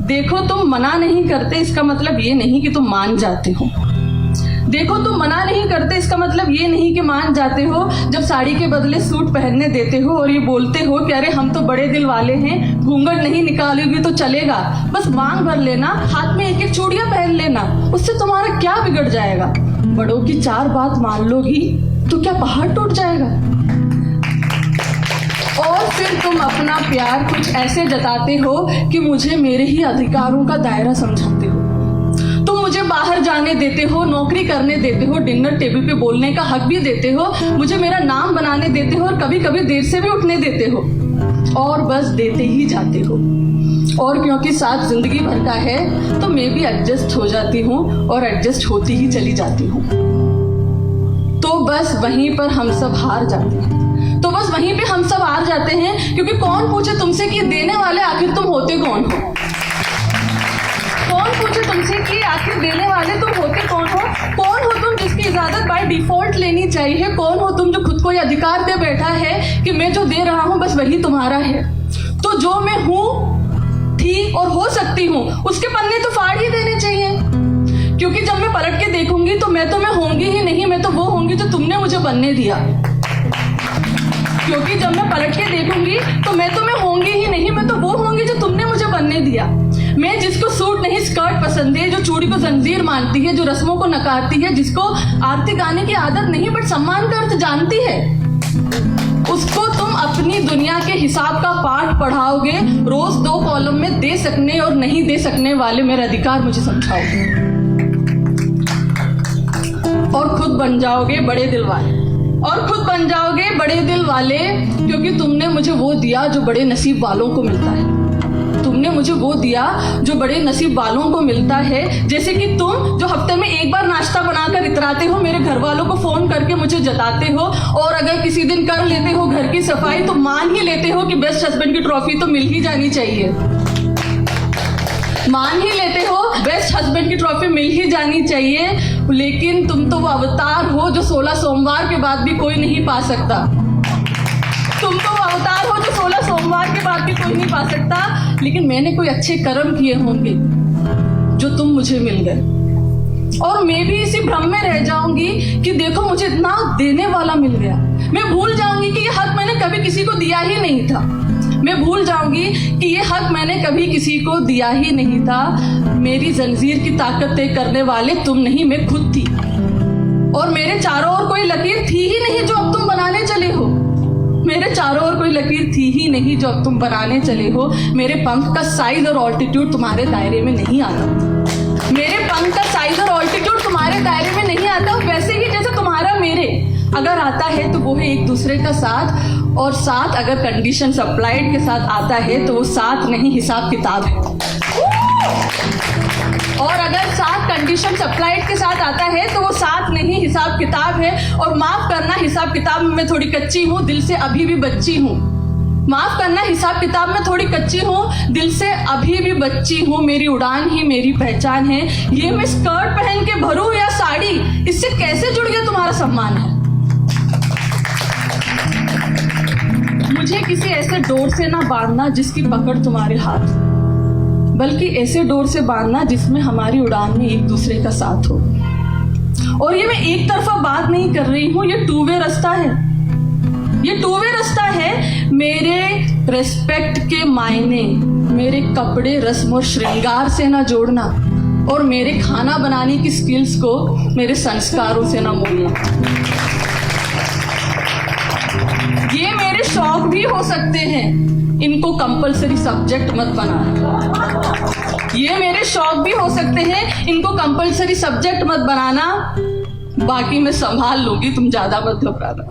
देखो तुम मना नहीं करते इसका मतलब ये नहीं कि तुम मान जाते हो। देखो तुम मना नहीं करते इसका मतलब ये नहीं कि मान जाते हो। जब साड़ी के बदले सूट पहनने देते हो और ये बोलते हो कि अरे हम तो बड़े दिल वाले हैं, घूंघट नहीं निकालोगी तो चलेगा, बस मांग भर लेना, हाथ में एक एक चूड़ियां पहन लेना, उससे तुम्हारा क्या बिगड़ जाएगा। बड़ों की 4 बात मान लोगी तो क्या पहाड़ टूट जाएगा। और फिर तुम अपना प्यार कुछ ऐसे जताते हो कि मुझे मेरे ही अधिकारों का दायरा समझाते हो। तुम मुझे बाहर जाने देते हो, नौकरी करने देते हो, डिनर टेबल पे बोलने का हक भी देते हो, मुझे मेरा नाम बनाने देते हो और कभी कभी देर से भी उठने देते हो, और बस देते ही जाते हो। और क्योंकि साथ जिंदगी भर का है तो मैं भी एडजस्ट हो जाती हूँ और एडजस्ट होती ही चली जाती हूँ। तो बस वहीं पर हम सब हार जाते हैं, तो बस वहीं पे हम सब हार जाते हैं, क्योंकि कौन पूछे तुमसे कि देने वाले आखिर तुम होते कौन हो। कौन पूछे तुमसे कि आखिर देने वाले तुम होते कौन हो। कौन हो तुम जिसकी इजाजत बाय डिफॉल्ट लेनी चाहिए। कौन हो तुम जो खुद को ये अधिकार दे बैठा है कि मैं जो दे रहा हूं बस वही तुम्हारा है। तो जो मैं हूं, थी और हो सकती हूं, उसके पन्ने तो फाड़ ही देने चाहिए, क्योंकि जब मैं पलट के देखूंगी तो मैं होंगी ही नहीं, मैं तो वो होंगी जो तुमने मुझे बनने दिया। क्योंकि जब मैं पलट के देखूंगी तो मैं होंगी ही नहीं, मैं तो वो होंगी जो तुमने मुझे बनने दिया। मैं जिसको सूट नहीं स्कर्ट पसंद है, जो चूड़ी को जंजीर मानती है, जो रस्मों को नकारती है, जिसको आरती गाने की आदत नहीं बट सम्मान का अर्थ जानती है, उसको तुम अपनी दुनिया के हिसाब का पाठ पढ़ाओगे। रोज 2 कॉलम में दे सकने और नहीं दे सकने वाले मेरे अधिकार मुझे समझाओगे, और खुद बन जाओगे बड़े दिल वाले। और खुद बन जाओगे बड़े दिल वाले, क्योंकि तुमने मुझे वो दिया जो बड़े नसीब वालों को मिलता है। तुमने मुझे वो दिया जो बड़े नसीब वालों को मिलता है। जैसे कि तुम जो हफ्ते में एक बार नाश्ता बनाकर इतराते हो, मेरे घर वालों को फोन करके मुझे जताते हो, और अगर किसी दिन कर लेते हो घर की सफाई तो मान ही लेते हो कि बेस्ट हस्बैंड की ट्रॉफी तो मिल ही जानी चाहिए। मान ही लेते हो बेस्ट हस्बैंड की ट्रॉफी मिल ही जानी चाहिए। लेकिन तुम तो वो अवतार हो जो 16 सोमवार के बाद भी कोई नहीं पा सकता। तुम तो वो अवतार हो जो 16 सोमवार के बाद भी कोई नहीं पा सकता। लेकिन मैंने कोई अच्छे कर्म किए होंगे जो तुम मुझे मिल गए, और मैं भी इसी भ्रम में रह जाऊंगी कि देखो मुझे इतना देने वाला मिल गया। मैं भूल जाऊंगी कि ये हक मैंने कभी किसी को दिया ही नहीं था। मैं भूल जाऊंगी कि ये हक मैंने कभी किसी को दिया ही नहीं था। मेरी जंजीर की ताकत तय करने वाले तुम नहीं, मैं खुद थी, और मेरे चारों ओर कोई लकीर थी ही नहीं जो अब तुम बनाने चले हो। मेरे चारों ओर कोई लकीर थी ही नहीं जो अब तुम बनाने चले हो। मेरे पंख का साइज और ऑल्टीट्यूड तुम्हारे दायरे में नहीं आता। मेरे पंख का साइज और ऑल्टीट्यूड तुम्हारे दायरे में नहीं आता। वैसे ही जैसे तुम्हारा मेरे अगर आता है तो वो है एक दूसरे का साथ, और साथ अगर कंडीशन अप्लाइड के साथ आता है तो वो साथ नहीं हिसाब किताब है। और अगर साथ कंडीशन अप्लाइड के साथ आता है तो वो साथ नहीं हिसाब किताब है। और माफ करना, हिसाब किताब में मैं थोड़ी कच्ची हूँ, दिल से अभी भी बच्ची हूँ। माफ करना, हिसाब किताब में थोड़ी कच्ची हूँ, दिल से अभी भी बच्ची हूँ। मेरी उड़ान ही मेरी पहचान है। ये मैं स्कर्ट पहन के भरूं या साड़ी, इससे कैसे जुड़ गया तुम्हारा सम्मान है। मुझे किसी ऐसे डोर से ना बांधना जिसकी पकड़ तुम्हारे हाथ, बल्कि ऐसे डोर से बांधना जिसमें हमारी उड़ान में एक दूसरे का साथ हो। और ये मैं एक तरफा बात नहीं कर रही हूँ, ये 2 वे रास्ता है। ये 2 वे रास्ता है। मेरे रेस्पेक्ट के मायने मेरे कपड़े, रस्म और श्रृंगार से ना जोड़ना, और मेरे खाना बनाने की स्किल्स को मेरे संस्कारों से ना मोड़ना। ये मेरे शौक भी हो सकते हैं, इनको कंपलसरी सब्जेक्ट मत बनाना। ये मेरे शौक भी हो सकते हैं, इनको कंपलसरी सब्जेक्ट मत बनाना। बाकी मैं संभाल लूंगी, तुम ज्यादा मत घबराना।